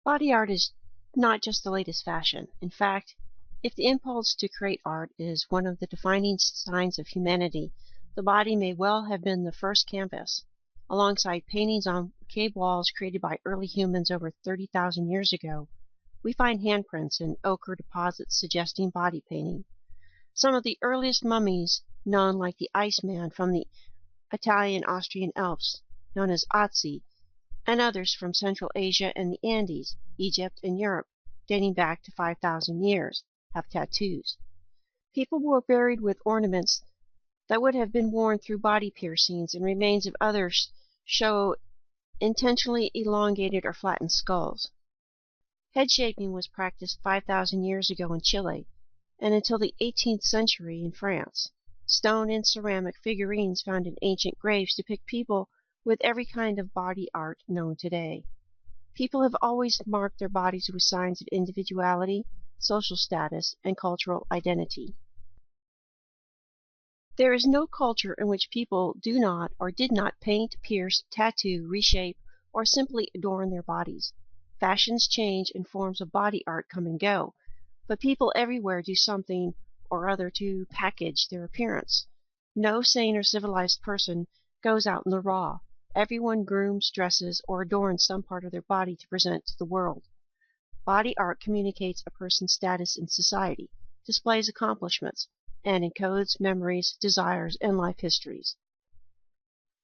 Body art is not just the latest fashion. In fact, if the impulse to create art is one of the defining signs of humanity, the body may well have been the first canvas. Alongside paintings on cave walls created by early humans over 30,000 years ago, we find handprints in ochre deposits suggesting body painting. Some of the earliest mummies known, like the Iceman from the Italian-Austrian Alps, known as Otzi, and others from Central Asia and the Andes, Egypt, and Europe, dating back to 5,000 years, have tattoos. People were buried with ornaments that would have been worn through body piercings, and remains of others show intentionally elongated or flattened skulls. Head shaping was practiced 5,000 years ago in Chile, and until the 18th century in France. Stone and ceramic figurines found in ancient graves depict people with every kind of body art known today. People have always marked their bodies with signs of individuality, social status, and cultural identity. There is no culture in which people do not or did not paint, pierce, tattoo, reshape, or simply adorn their bodies. Fashions change and forms of body art come and go, but people everywhere do something or other to package their appearance. No sane or civilized person goes out in the raw. Everyone grooms, dresses, or adorns some part of their body to present to the world. Body art communicates a person's status in society, displays accomplishments, and encodes memories, desires, and life histories.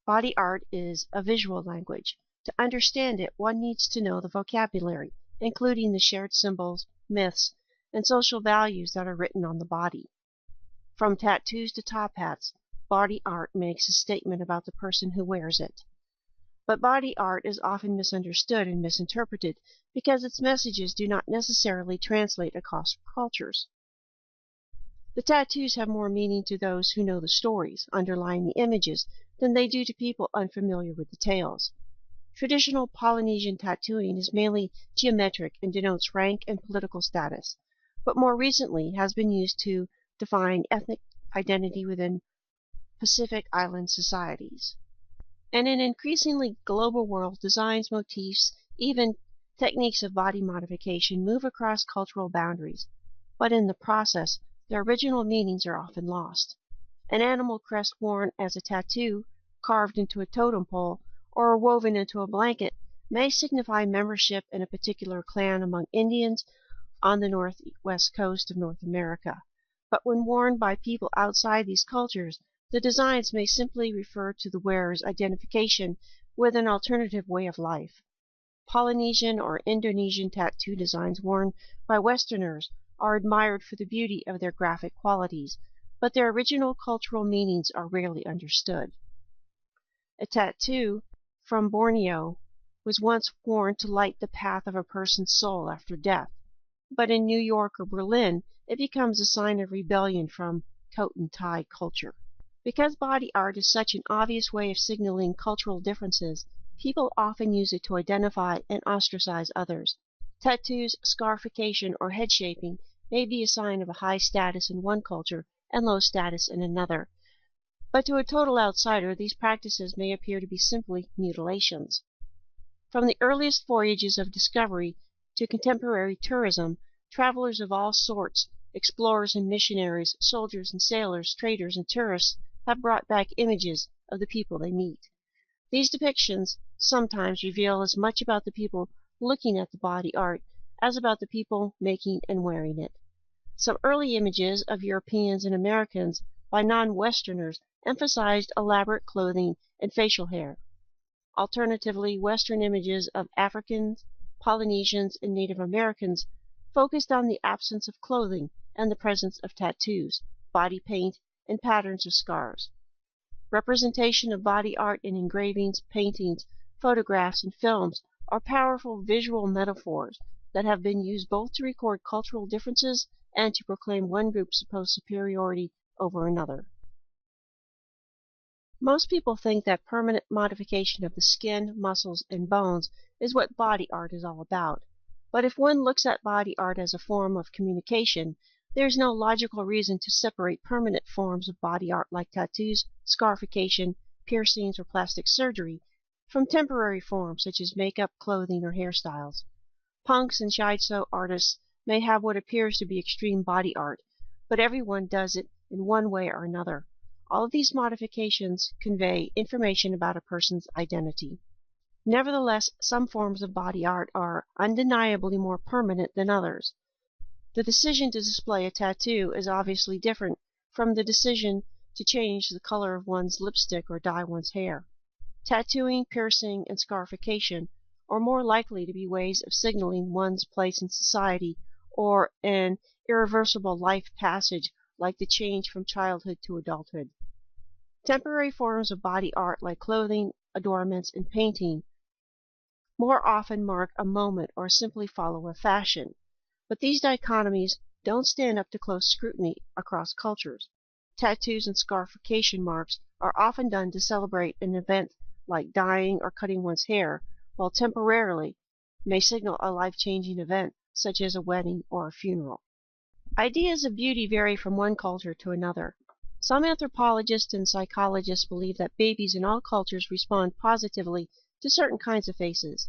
Body art is a visual language. To understand it, one needs to know the vocabulary, including the shared symbols, myths, and social values that are written on the body. From tattoos to top hats, body art makes a statement about the person who wears it. But body art is often misunderstood and misinterpreted because its messages do not necessarily translate across cultures. The tattoos have more meaning to those who know the stories underlying the images than they do to people unfamiliar with the tales. Traditional Polynesian tattooing is mainly geometric and denotes rank and political status, but more recently has been used to define ethnic identity within Pacific Island societies. In an increasingly global world, designs, motifs, even techniques of body modification move across cultural boundaries, but in the process, their original meanings are often lost. An animal crest worn as a tattoo, carved into a totem pole, or woven into a blanket may signify membership in a particular clan among Indians on the northwest coast of North America. But when worn by people outside these cultures, the designs may simply refer to the wearer's identification with an alternative way of life. Polynesian or Indonesian tattoo designs worn by Westerners are admired for the beauty of their graphic qualities, but their original cultural meanings are rarely understood. A tattoo from Borneo was once worn to light the path of a person's soul after death, but in New York or Berlin it becomes a sign of rebellion from coat and tie culture. Because body art is such an obvious way of signaling cultural differences, people often use it to identify and ostracize others. Tattoos, scarification, or head shaping may be a sign of a high status in one culture and low status in another, but to a total outsider these practices may appear to be simply mutilations. From the earliest voyages of discovery to contemporary tourism, travelers of all sorts, explorers and missionaries, soldiers and sailors, traders and tourists, have brought back images of the people they meet. These depictions sometimes reveal as much about the people looking at the body art as about the people making and wearing it. Some early images of Europeans and Americans by non-Westerners emphasized elaborate clothing and facial hair. Alternatively, Western images of Africans, Polynesians, and Native Americans focused on the absence of clothing and the presence of tattoos, body paint, and patterns of scars. Representation of body art in engravings, paintings, photographs, and films are powerful visual metaphors that have been used both to record cultural differences and to proclaim one group's supposed superiority over another. Most people think that permanent modification of the skin, muscles, and bones is what body art is all about. But if one looks at body art as a form of communication, there is no logical reason to separate permanent forms of body art like tattoos, scarification, piercings, or plastic surgery from temporary forms such as makeup, clothing, or hairstyles. Punks and sideshow artists may have what appears to be extreme body art, but everyone does it in one way or another. All of these modifications convey information about a person's identity. Nevertheless, some forms of body art are undeniably more permanent than others. The decision to display a tattoo is obviously different from the decision to change the color of one's lipstick or dye one's hair. Tattooing, piercing, and scarification are more likely to be ways of signaling one's place in society or an irreversible life passage like the change from childhood to adulthood. Temporary forms of body art like clothing, adornments, and painting more often mark a moment or simply follow a fashion. But these dichotomies don't stand up to close scrutiny across cultures. Tattoos and scarification marks are often done to celebrate an event like dyeing or cutting one's hair, while temporarily may signal a life-changing event such as a wedding or a funeral. Ideas of beauty vary from one culture to another. Some anthropologists and psychologists believe that babies in all cultures respond positively to certain kinds of faces.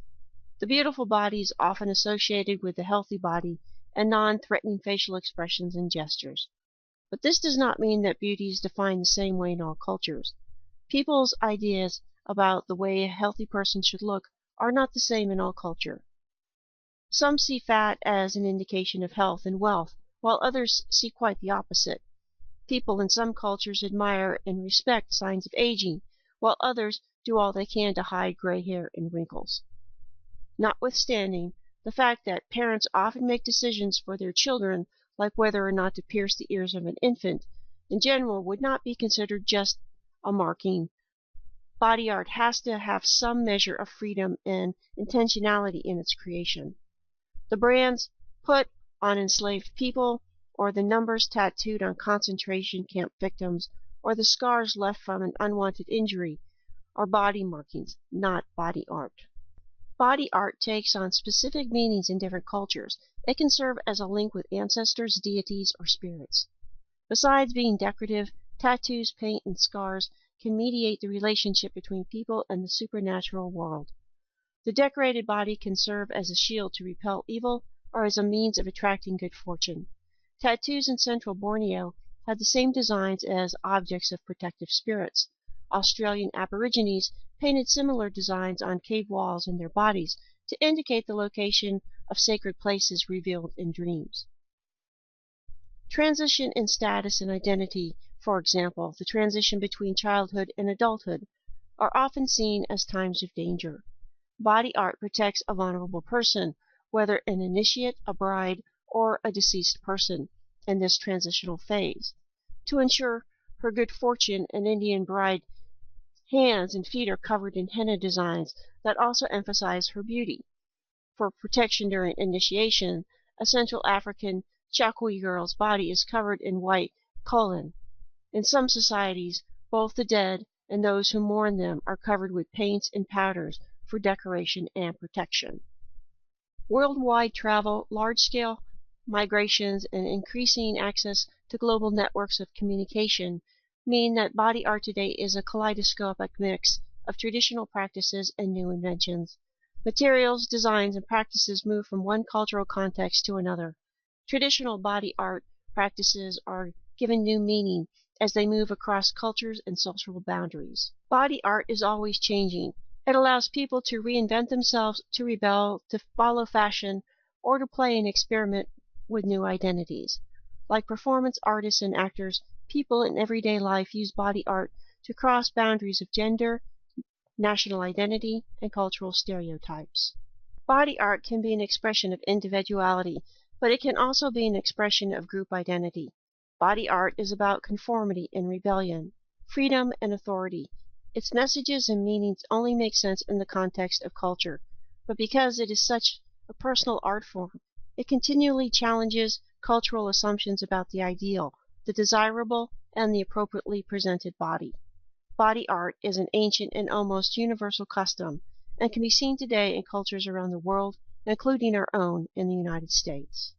The beautiful body is often associated with the healthy body and non-threatening facial expressions and gestures. But this does not mean that beauty is defined the same way in all cultures. People's ideas about the way a healthy person should look are not the same in all culture. Some see fat as an indication of health and wealth, while others see quite the opposite. People in some cultures admire and respect signs of aging, while others do all they can to hide gray hair and wrinkles. Notwithstanding the fact that parents often make decisions for their children, like whether or not to pierce the ears of an infant, in general would not be considered just a marking. Body art has to have some measure of freedom and intentionality in its creation. The brands put on enslaved people, or the numbers tattooed on concentration camp victims, or the scars left from an unwanted injury, are body markings, not body art. Body art takes on specific meanings in different cultures. It can serve as a link with ancestors, deities, or spirits. Besides being decorative, tattoos, paint, and scars can mediate the relationship between people and the supernatural world. The decorated body can serve as a shield to repel evil or as a means of attracting good fortune. Tattoos in central Borneo had the same designs as objects of protective spirits. Australian Aborigines painted similar designs on cave walls in their bodies to indicate the location of sacred places revealed in dreams. Transition in status and identity, for example, the transition between childhood and adulthood, are often seen as times of danger. Body art protects a vulnerable person, whether an initiate, a bride, or a deceased person, in this transitional phase. To ensure her good fortune, an Indian bride hands and feet are covered in henna designs that also emphasize her beauty. For protection during initiation, a Central African Chakwi girl's body is covered in white kolan. In some societies, both the dead and those who mourn them are covered with paints and powders for decoration and protection. Worldwide travel, large-scale migrations, and increasing access to global networks of communication mean that body art today is a kaleidoscopic mix of traditional practices and new inventions. Materials, designs, and practices move from one cultural context to another. Traditional body art practices are given new meaning as they move across cultures and social boundaries. Body art is always changing. It allows people to reinvent themselves, to rebel, to follow fashion, or to play and experiment with new identities. Like performance artists and actors, people in everyday life use body art to cross boundaries of gender, national identity, and cultural stereotypes. Body art can be an expression of individuality, but it can also be an expression of group identity. Body art is about conformity and rebellion, freedom and authority. Its messages and meanings only make sense in the context of culture, but because it is such a personal art form, it continually challenges cultural assumptions about the ideal, the desirable, and the appropriately presented body. Body art is an ancient and almost universal custom, and can be seen today in cultures around the world, including our own in the United States.